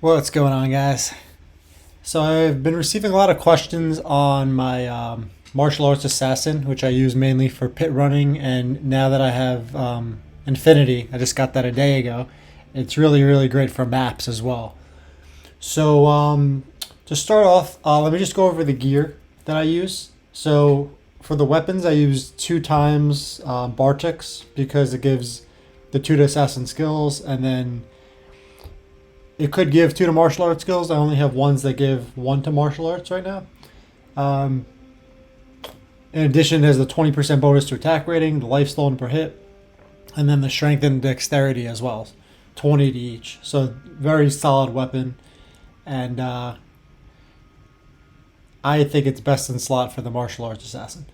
What's going on, guys? So I've been receiving a lot of questions on my martial arts assassin, which I use mainly for pit running, and now that I have Infinity, I just got that a day ago. It's really great for maps as well. So to start off, let me just go over the gear that I use. So for the weapons, I use 2 times Bartix because it gives the 2 to assassin skills, and then it could give 2 to martial arts skills. I only have ones that give 1 to martial arts right now. Um, in addition, there's the 20% bonus to attack rating, the life stolen per hit, and then the strength and dexterity as well, 20 to each. So very solid weapon, and I think it's best in slot for the martial arts assassin.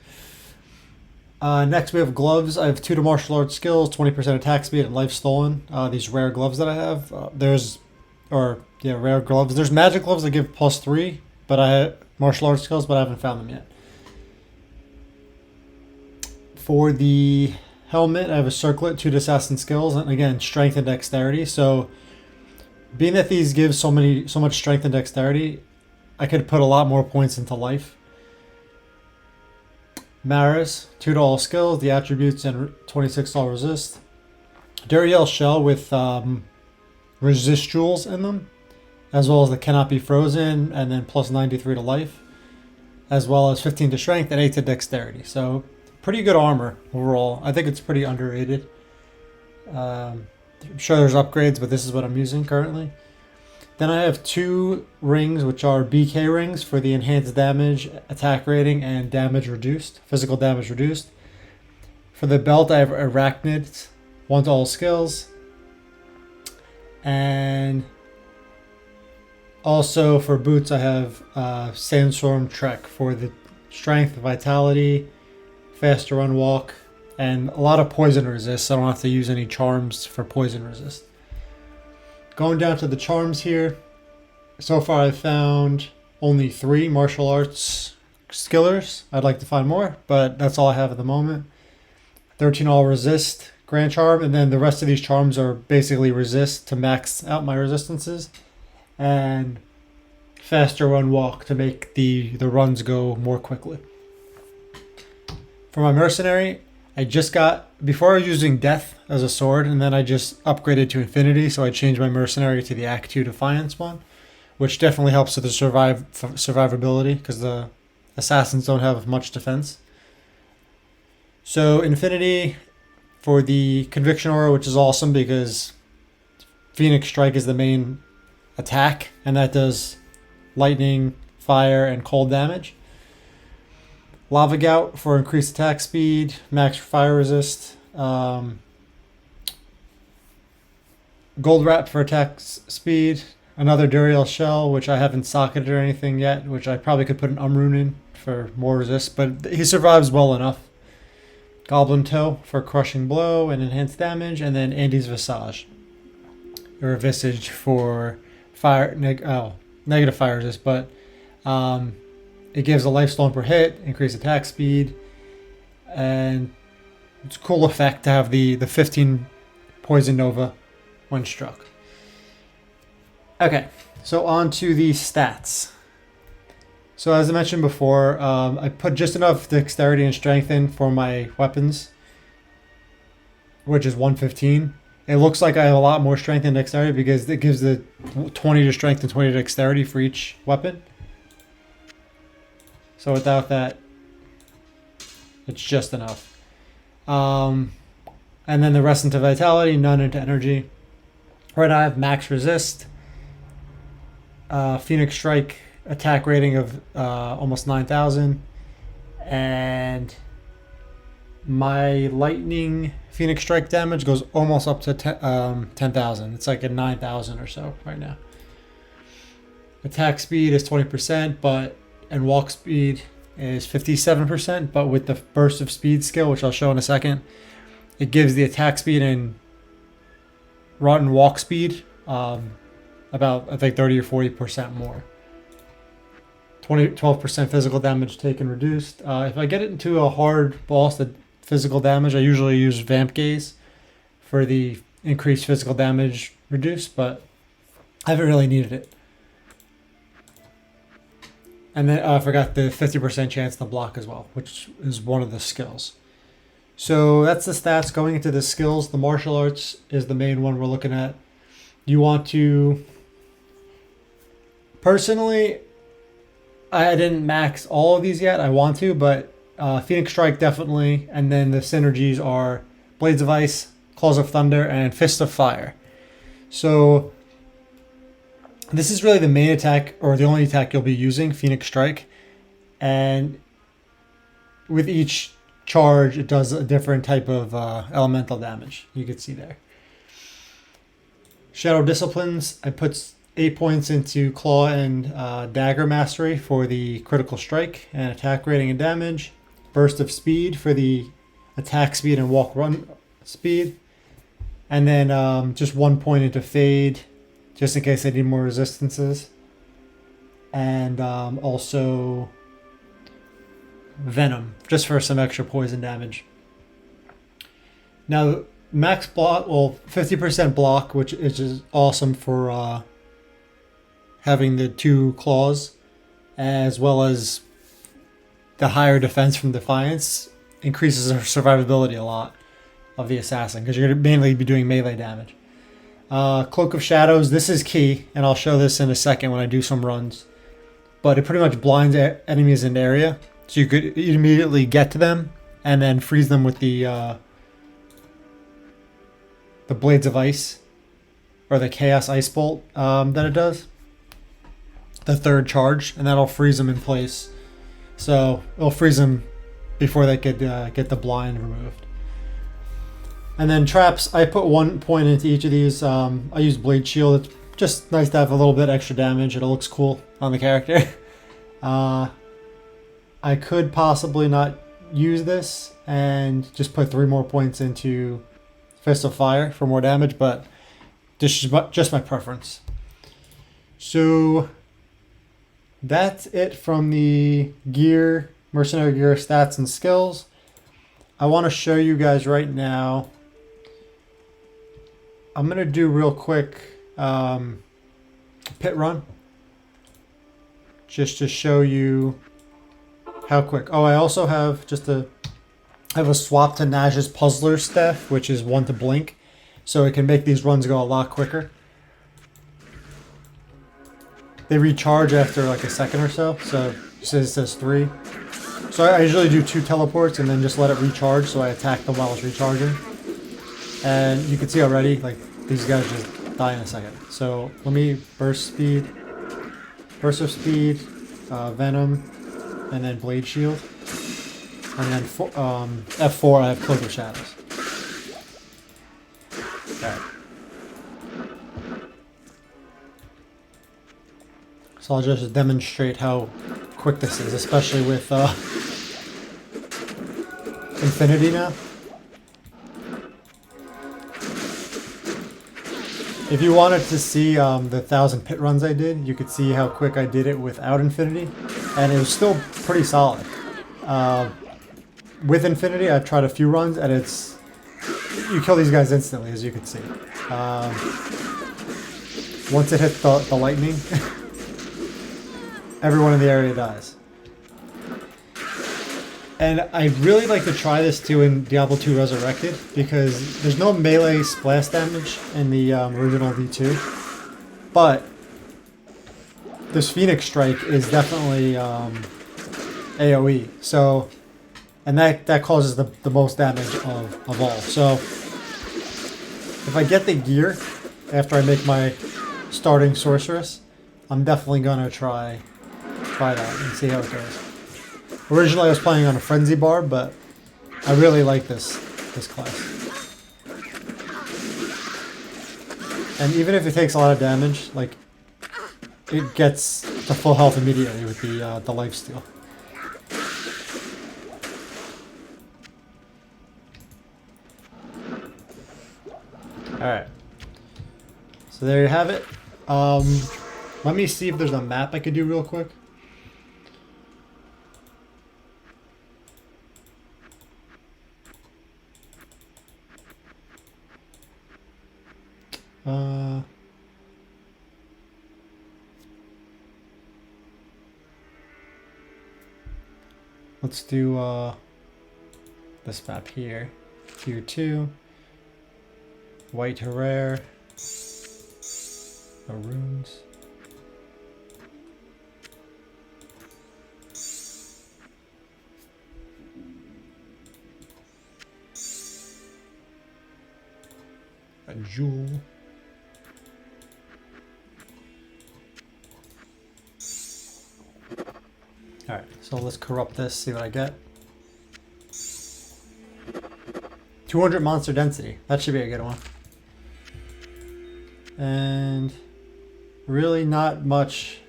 Next, we have gloves. I have 2 to martial arts skills, 20% attack speed, and life stolen. These rare gloves that I have. Rare gloves. There's magic gloves that give +3, but I have martial arts skills, but I haven't found them yet. For the helmet, I have a circlet, 2 to assassin skills, and again, strength and dexterity. So, being that these give so much strength and dexterity, I could put a lot more points into life. Maris, 2 to all skills, the attributes, and 26 all resist. Duriel shell with resistuals in them, as well as the cannot be frozen, and then +93 to life, as well as 15 to strength and 8 to dexterity. So pretty good armor overall. I think it's pretty underrated. I'm sure there's upgrades, but this is what I'm using currently. Then I have 2 rings, which are BK rings for the enhanced damage, attack rating, and damage reduced, physical damage reduced. For the belt, I have arachnid, 1 to all skills. And also for boots, I have Sandstorm Trek for the strength, vitality, faster run walk, and a lot of poison resist, so I don't have to use any charms for poison resist. Going down to the charms here, so far I've found only 3 martial arts skillers. I'd like to find more, but that's all I have at the moment. 13 all resist, Grand Charm, and then the rest of these charms are basically resist to max out my resistances, and faster run walk to make the runs go more quickly. For my mercenary, I just got, before I was using death as a sword, and then I just upgraded to infinity, so I changed my mercenary to the Act 2 Defiance one, which definitely helps with the survivability, because the assassins don't have much defense. So infinity for the Conviction Aura, which is awesome because Phoenix Strike is the main attack, and that does lightning, fire, and cold damage. Lava Gout for increased attack speed, max fire resist. Gold Wrap for attack speed. Another Duriel Shell, which I haven't socketed or anything yet, which I probably could put an Umrune in for more resist, but he survives well enough. Goblin Toe for crushing blow and enhanced damage, and then Andy's Visage, or Visage for negative fire resist, but it gives a life stolen per hit, increased attack speed, and it's a cool effect to have the 15 poison nova when struck. Okay, so on to the stats. So as I mentioned before, I put just enough dexterity and strength in for my weapons, which is 115. It looks like I have a lot more strength and dexterity because it gives the 20 to strength and 20 to dexterity for each weapon. So without that, it's just enough. And then the rest into vitality, none into energy. Right now I have max resist, Phoenix Strike attack rating of almost 9,000, and my lightning Phoenix Strike damage goes almost up to 10,000. It's like at 9,000 or so right now. Attack speed is 20%, and walk speed is 57%, but with the burst of speed skill, which I'll show in a second, it gives the attack speed and run and walk speed about, I think, 30 or 40% more. 12% physical damage taken reduced. If I get it into a hard boss, the physical damage, I usually use Vamp Gaze for the increased physical damage reduced, but I haven't really needed it. And then I forgot the 50% chance to block as well, which is one of the skills. So that's the stats. Going into the skills, the martial arts is the main one we're looking at. You want to... Personally, I didn't max all of these yet. I want to, but Phoenix Strike definitely. And then the synergies are Blades of Ice, Claws of Thunder, and Fist of Fire. So this is really the main attack, or the only attack you'll be using, Phoenix Strike. And with each charge, it does a different type of elemental damage. You can see there. Shadow Disciplines, I put 8 points into Claw and Dagger Mastery for the critical strike and attack rating and damage. Burst of Speed for the attack speed and walk run speed. And then just 1 point into Fade, just in case I need more resistances. And also Venom, just for some extra poison damage. Now, max block, well, 50% block, which is just awesome for having the 2 claws, as well as the higher defense from Defiance, increases our survivability a lot of the assassin, because you're going to mainly be doing melee damage. Cloak of Shadows, this is key, and I'll show this in a second when I do some runs. But it pretty much blinds enemies in the area, so you could immediately get to them and then freeze them with the Blades of Ice, or the Chaos Ice Bolt that it does. The 3rd charge, and that'll freeze them in place. So it'll freeze them before they could get the blind removed. And then traps, I put 1 point into each of these. I use Blade Shield. It's just nice to have a little bit extra damage. It looks cool on the character. I could possibly not use this and just put 3 more points into Fist of Fire for more damage, but this is just my preference. So that's it from the gear, mercenary gear stats and skills. I want to show you guys right now. I'm going to do real quick pit run, just to show you how quick. Oh, I also have I have a swap to Naj's Puzzler staff, which is 1 to blink, so it can make these runs go a lot quicker. They recharge after like a second or so, so it says 3. So I usually do 2 teleports and then just let it recharge, so I attack them while it's recharging. And you can see already, like, these guys just die in a second. So let me burst of speed, Venom, and then Blade Shield. And then F4, I have Cloak of Shadows. Alright. So I'll just demonstrate how quick this is, especially with Infinity now. If you wanted to see the 1,000 pit runs I did, you could see how quick I did it without Infinity, and it was still pretty solid. With Infinity, I've tried a few runs, and you kill these guys instantly, as you can see. Once it hits the lightning, everyone in the area dies. And I'd really like to try this too in Diablo 2 Resurrected, because there's no melee splash damage in the original V2. But this Phoenix Strike is definitely AoE. So, and that causes the most damage of all. So if I get the gear after I make my starting sorceress, I'm definitely gonna try that and see how it goes. Originally I was playing on a frenzy bar, but I really like this class. And even if it takes a lot of damage, like, it gets to full health immediately with the lifesteal. Alright. So there you have it. Let me see if there's a map I could do real quick. Let's do this map here. Tier 2. White to rare. No runes. A jewel. Alright, so let's corrupt this, see what I get. 200 monster density. That should be a good one. And really not much.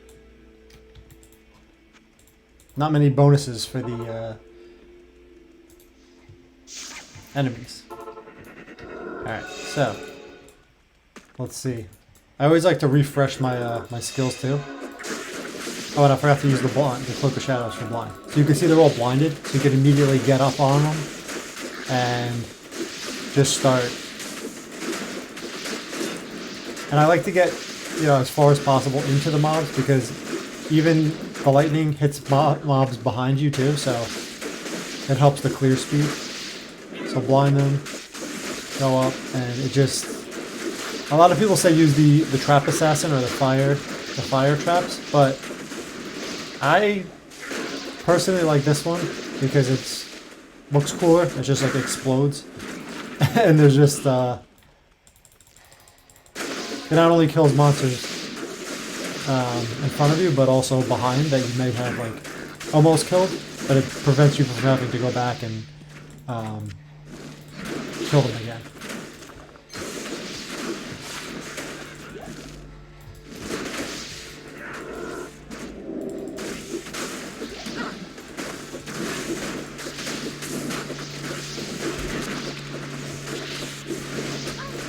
Not many bonuses for the enemies. Alright, so let's see. I always like to refresh my my skills too. Oh, and I forgot to use the Cloak of Shadows for blind. So you can see they're all blinded, so you can immediately get up on them and just start. And I like to get, you know, as far as possible into the mobs because even the lightning hits mobs behind you too, so it helps the clear speed. So blind them, go up, and it just. A lot of people say use the trap assassin or the fire traps, but I personally like this one because it looks cooler. It just like explodes, and there's just it not only kills monsters in front of you, but also behind that you may have like almost killed, but it prevents you from having to go back and kill them again.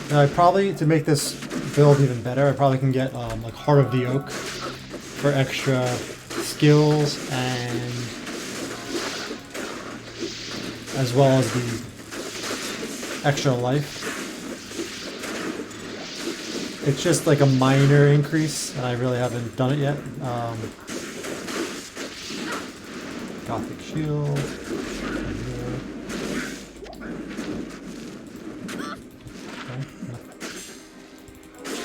And I probably, to make this build even better, I probably can get like Heart of the Oak for extra skills and as well as the extra life. It's just like a minor increase, and I really haven't done it yet. Gothic Shield.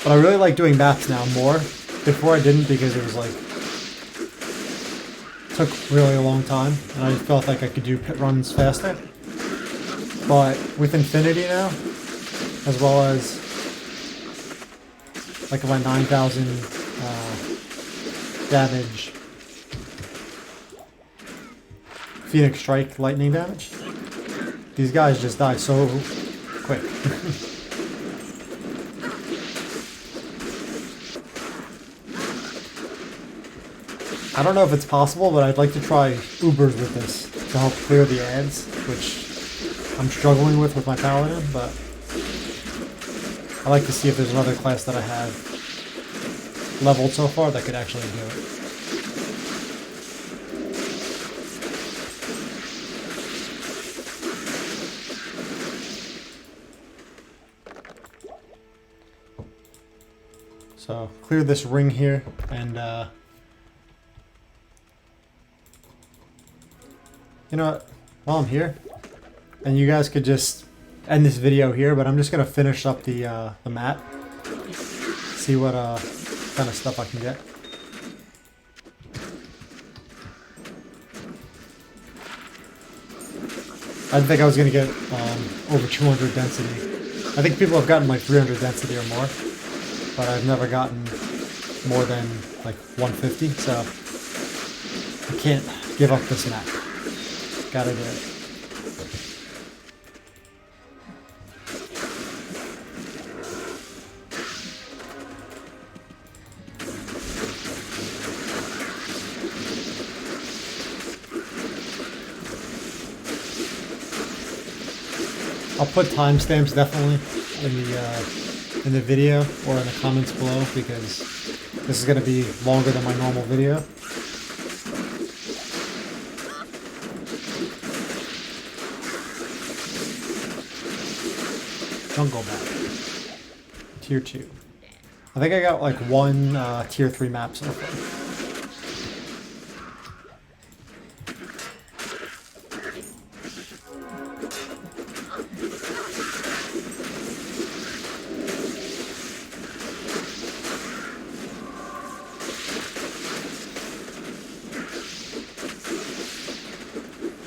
But I really like doing maps now more. Before I didn't because it was like took really a long time and I felt like I could do pit runs faster. But with Infinity now, as well as like my 9,000 damage Phoenix Strike lightning damage, these guys just die so quick. I don't know if it's possible, but I'd like to try Ubers with this to help clear the ads, which I'm struggling with my Paladin, but I like to see if there's another class that I have leveled so far that could actually do it. So clear this ring here and you know what, while I'm here, and you guys could just end this video here, but I'm just going to finish up the map, see what kind of stuff I can get. I didn't think I was going to get over 200 density. I think people have gotten like 300 density or more, but I've never gotten more than like 150, so I can't give up this map. Gotta do it. I'll put timestamps definitely in the video or in the comments below because this is going to be longer than my normal video. Jungle Battle. Tier 2. I think I got like one Tier 3 map so far.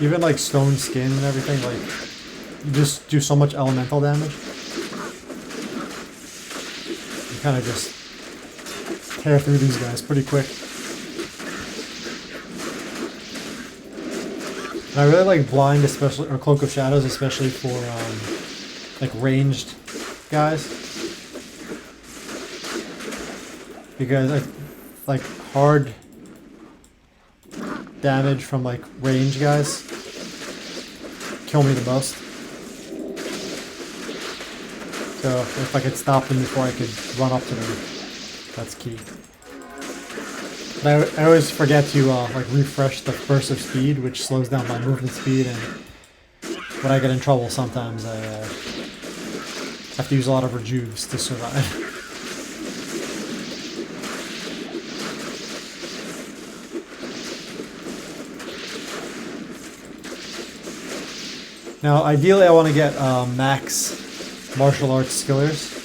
Even like stone skin and everything, like you just do so much elemental damage. You kind of just tear through these guys pretty quick. And I really like Blind, especially, or Cloak of Shadows, especially for like ranged guys, because I like hard damage from like range guys kill me the most. So if I could stop them before I could run up to them, that's key. But I always forget to like refresh the burst of speed, which slows down my movement speed, and when I get in trouble sometimes I have to use a lot of rejuves to survive. Now ideally I want to get max martial arts skillers.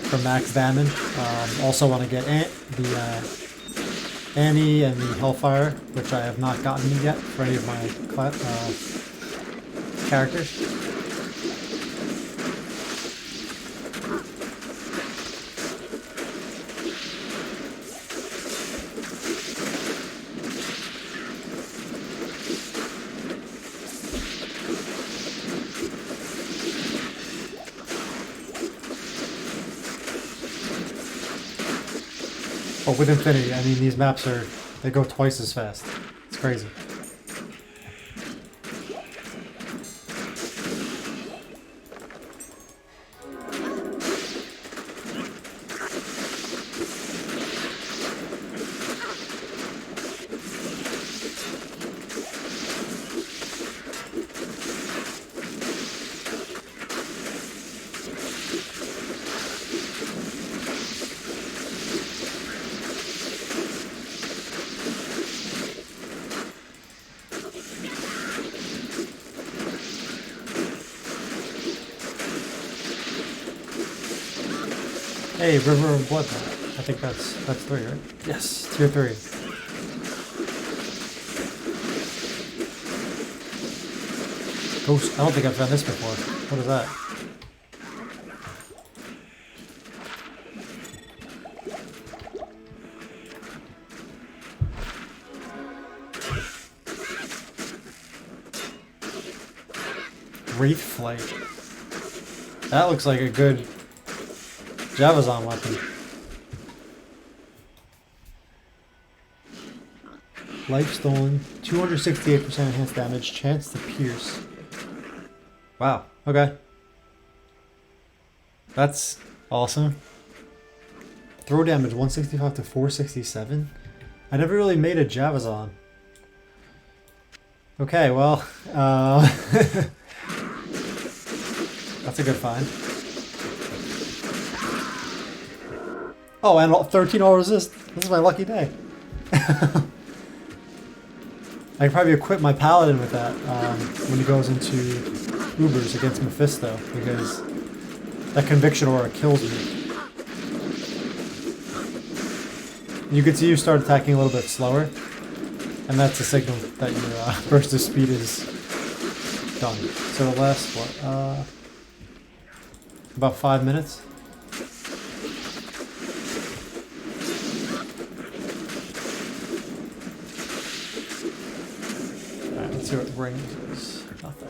For max damage. Also want to get the Anni and the Hellfire, which I have not gotten yet for any of my characters. But with Infinity, I mean, these maps they go twice as fast. It's crazy. Hey, River of Blood. I think that's 3, right? Yes, tier 3. Ghost. I don't think I've done this before. What is that? Wraith Flight. That looks like a good Javazon weapon. Life stolen, 268% enhanced damage, chance to pierce. Wow, okay. That's awesome. Throw damage 165 to 467. I never really made a Javazon. Okay, well, that's a good find. Oh, and 13 all resist. This is my lucky day. I could probably equip my paladin with that when he goes into Ubers against Mephisto, because that conviction aura kills me. You can see you start attacking a little bit slower, and that's a signal that your burst of speed is done. So the last, what, about 5 minutes? Let's see what rings is. Nothing.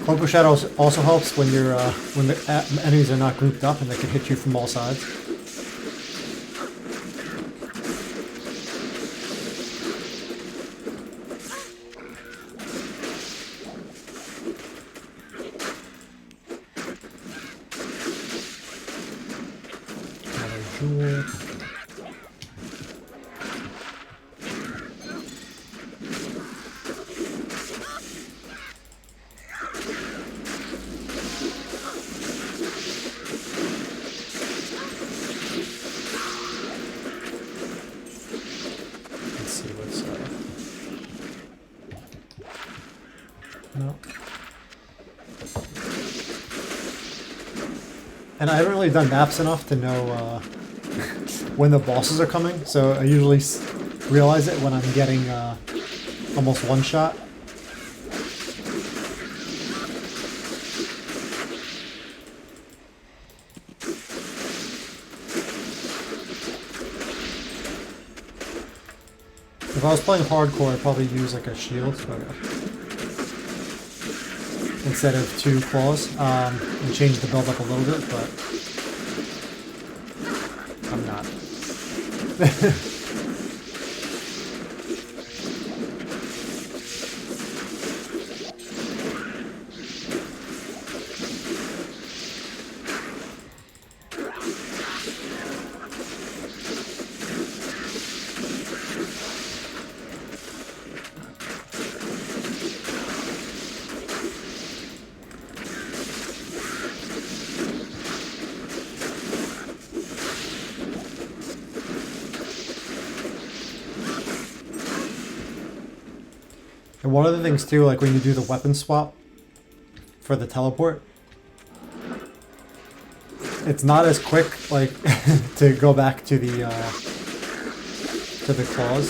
Cloak of Shadows also helps when you're when the enemies are not grouped up and they can hit you from all sides. Another jewel. No. And I haven't really done maps enough to know when the bosses are coming, so I usually realize it when I'm getting almost one shot. If I was playing hardcore, I'd probably use like a shield instead of 2 claws, and change the build up a little bit, but I'm not. And one of the things too, like when you do the weapon swap for the teleport, it's not as quick, like to go back to the claws.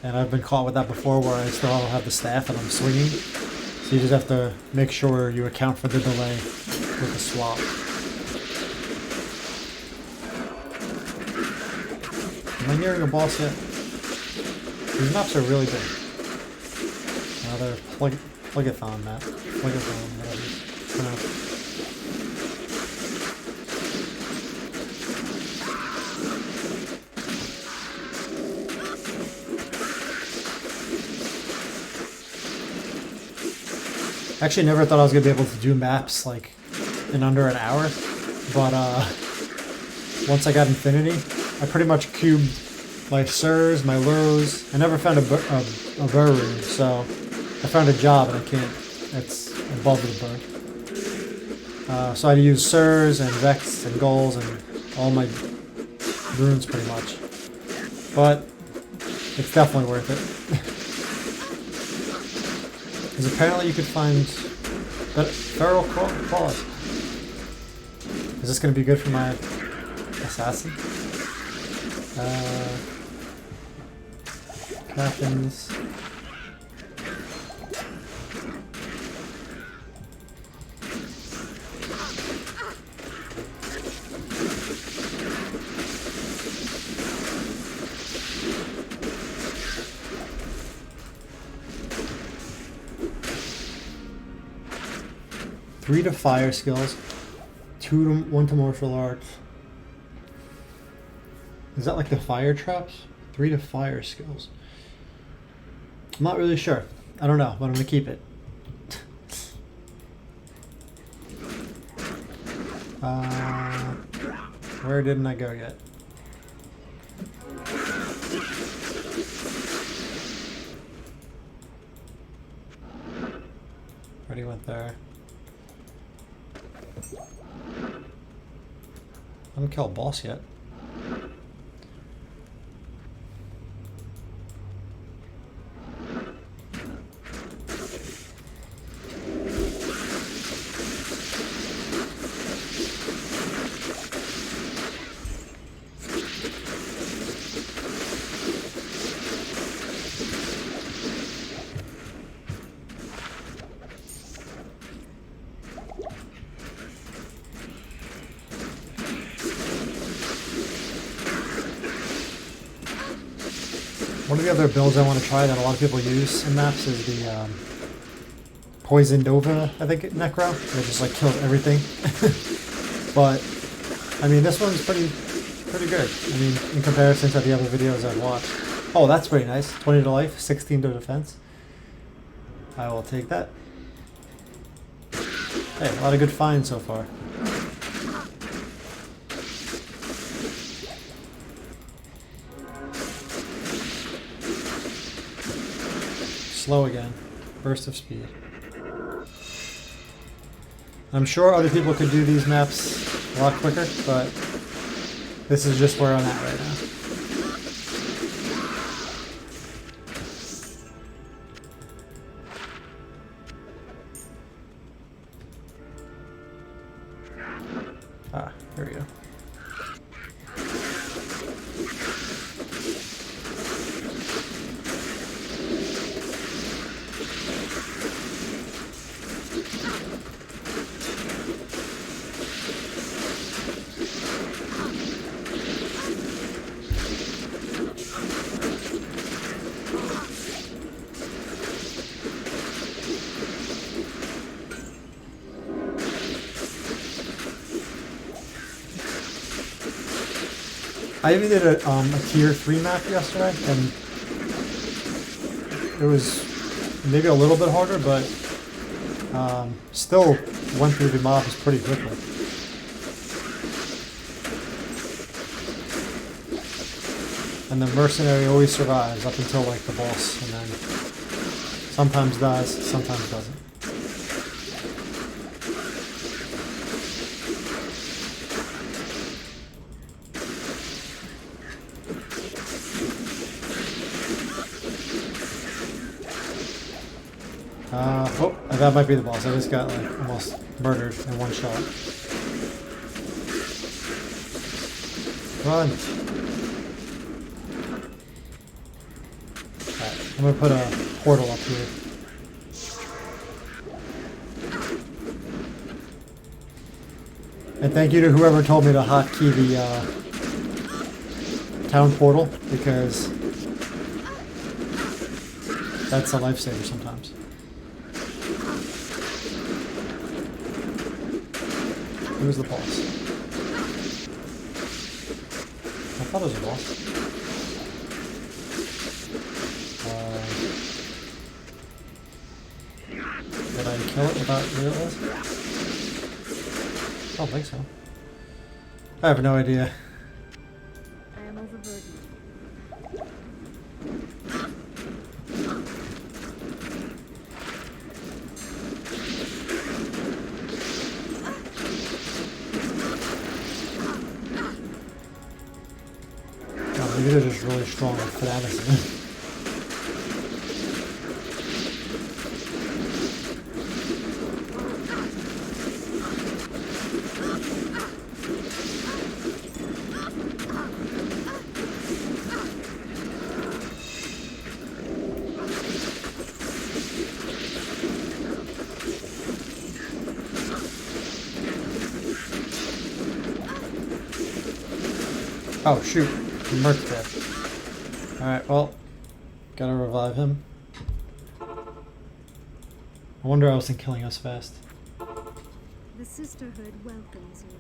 And I've been caught with that before, where I still have the staff and I'm swinging. So you just have to make sure you account for the delay with the swap. Am I nearing a boss yet? These maps are really big. Another plug-a-thon map. Plug-a-thon, whatever. I actually never thought I was going to be able to do maps like in under an hour, but once I got Infinity, I pretty much cubed my Sirs, my Lows. I never found a Burr room, so I found a job and I can't, it's above the Burr. So I had to use Sirs and Vex and Goals and all my runes pretty much. But it's definitely worth it. Because apparently you could find feral claws. Is this going to be good for my assassin? Captains. Three to fire skills, 1 to martial arts. Is that like the fire traps? 3 to fire skills. I'm not really sure. I don't know, but I'm gonna keep it. Where didn't I go yet? Already went there. I haven't killed a boss yet. One of the other builds I want to try that a lot of people use in maps is the Poison Nova, I think, Necro. It just like kills everything. But I mean, this one's pretty good. I mean, in comparison to the other videos I've watched. Oh, that's pretty nice. 20 to life, 16 to defense. I will take that. Hey, a lot of good finds so far. Slow again. Burst of speed. I'm sure other people could do these maps a lot quicker, but this is just where I'm at right now. I even did a tier 3 map yesterday, and it was maybe a little bit harder, but still went through the mobs pretty quickly. And the mercenary always survives up until like the boss, and then sometimes dies, sometimes doesn't. Oh, that might be the boss. I just got like almost murdered in one shot. Run! Alright, I'm gonna put a portal up here. And thank you to whoever told me to hotkey the town portal, because that's a lifesaver sometimes. Who's the boss? I thought it was a boss. Did I kill it without realizing? I don't think so. I have no idea. I am overburdened. Maybe they're just really strong with fanaticism. Oh shoot. Merc dead. Alright, well, gotta revive him. I wonder I wasn't killing us fast. The Sisterhood welcomes you.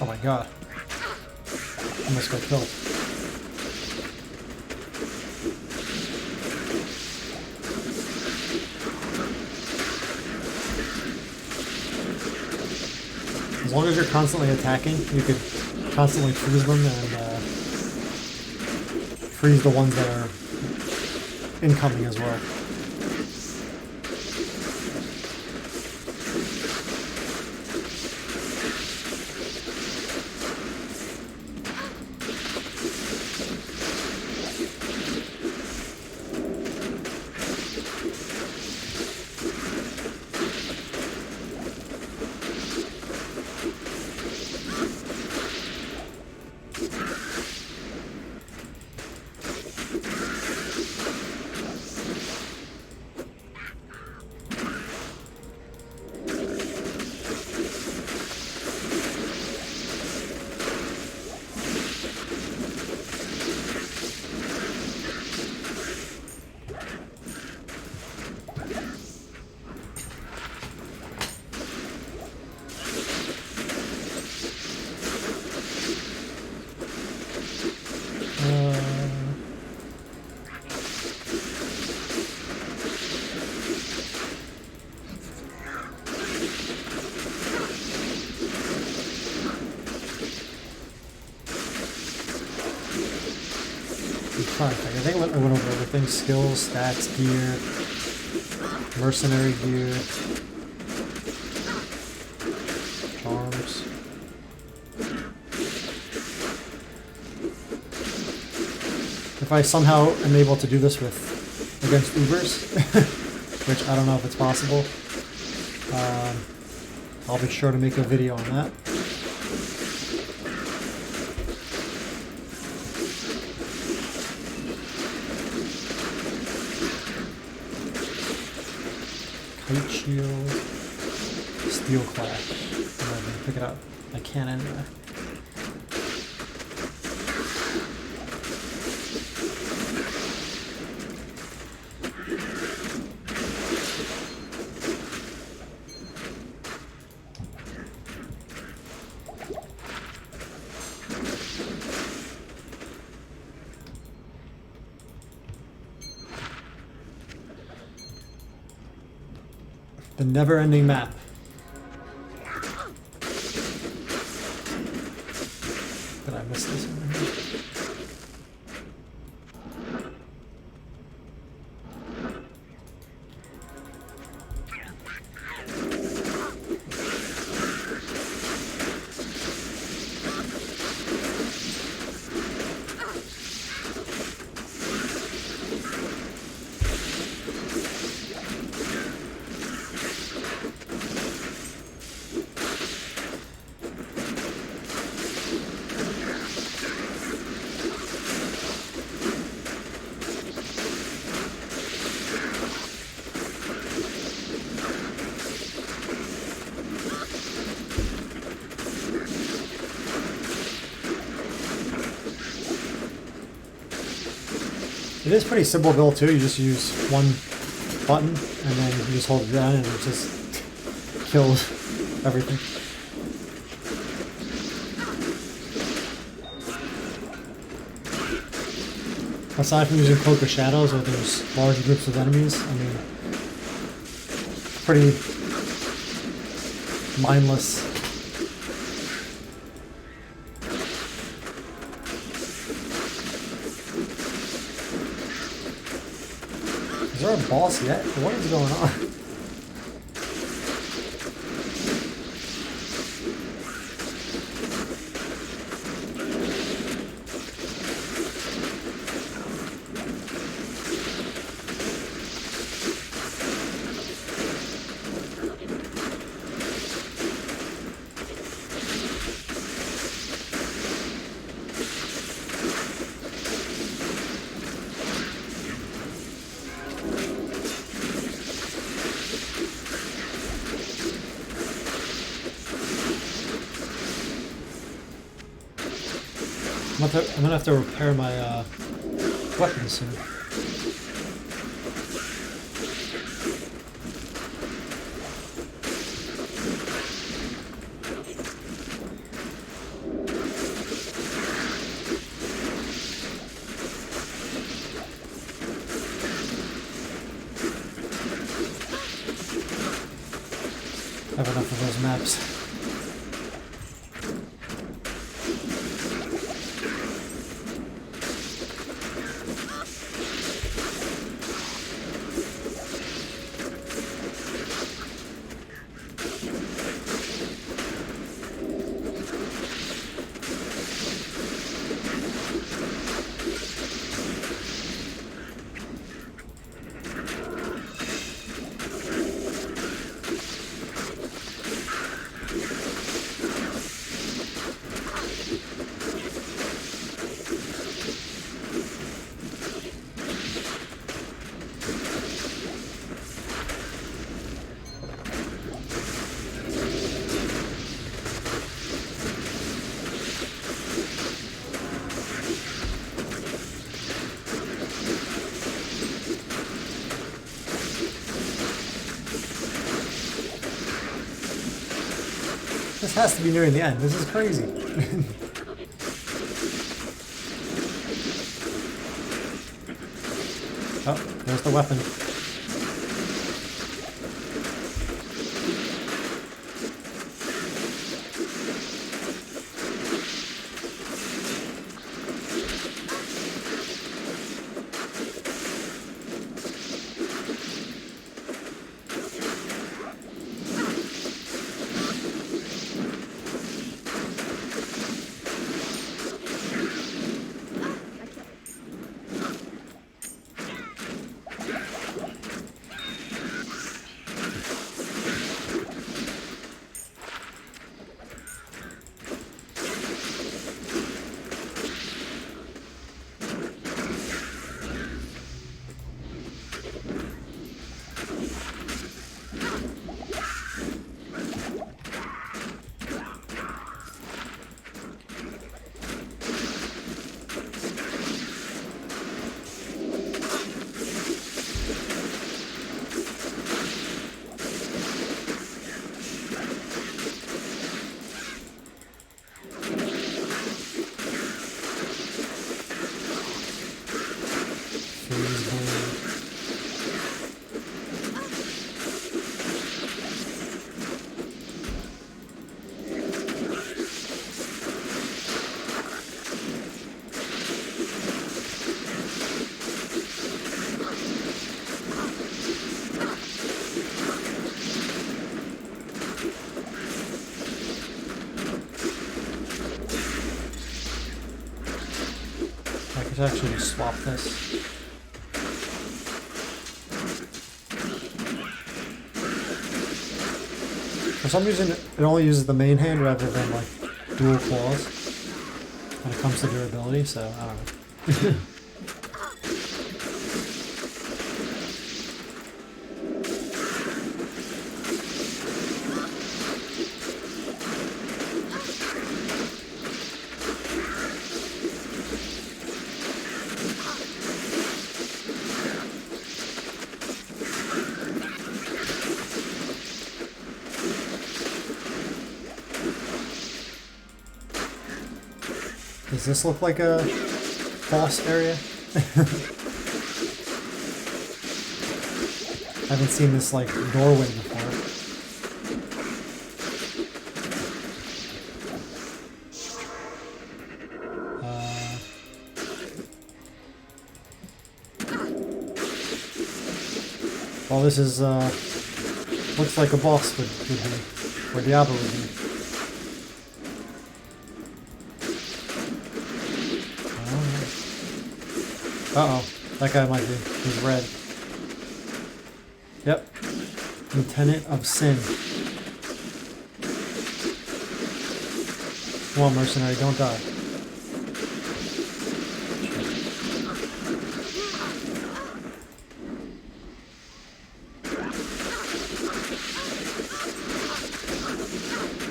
Oh my god. Almost got killed. As long as you're constantly attacking, you could constantly freeze them and freeze the ones that are incoming as well. trying to think. I think I went over everything. Skills, stats, gear, mercenary gear, charms. If I somehow am able to do this with against Ubers, which I don't know if it's possible, I'll be sure to make a video on that. Kite shield, steel clash. I'm not gonna pick it up. I can anyway. The never-ending map. Did I miss this one? It is pretty simple build too. You just use one button and then you just hold it down and it just kills everything. Aside from using Cloak of Shadows where there's large groups of enemies, I mean, pretty mindless. Is there a boss yet? What is going on? I'm gonna have to repair my weapons soon. I have enough of those maps. This has to be nearing the end. This is crazy. Oh, there's the weapon. Let's actually just swap this. For some reason, it only uses the main hand rather than like dual claws when it comes to durability, so I don't know. Does this look like a boss area? I haven't seen this like doorway before. Well, this is looks like a boss would be, or Diablo would be. Uh-oh, that guy might be. He's red. Yep. Lieutenant of Sin. Come on, mercenary, don't die.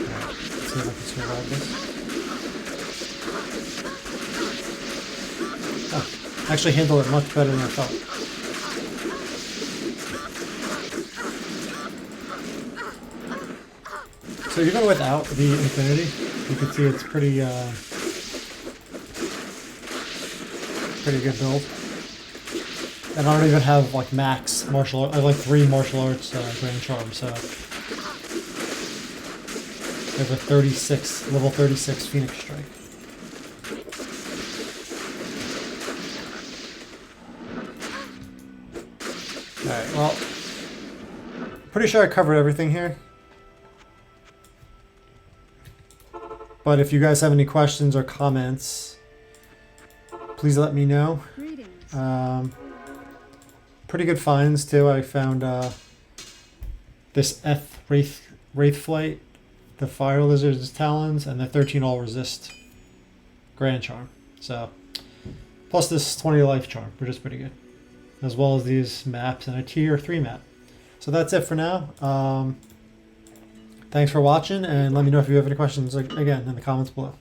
Alright, let's see if I can survive this. Actually handle it much better than I thought. So even without the infinity, you can see it's pretty good build. And I don't even have like max martial arts. I have like 3 martial arts grand charm, so there's a level 36 Phoenix Strike. Alright, well, pretty sure I covered everything here. But if you guys have any questions or comments, please let me know. Pretty good finds too. I found this Wraith Flight, the Fire Lizard's Talons, and the 13 All Resist Grand Charm. So, plus this 20 Life Charm, which is pretty good. As well as these maps and a tier 3 map. So that's it for now. Thanks for watching, and let me know if you have any questions again in the comments below.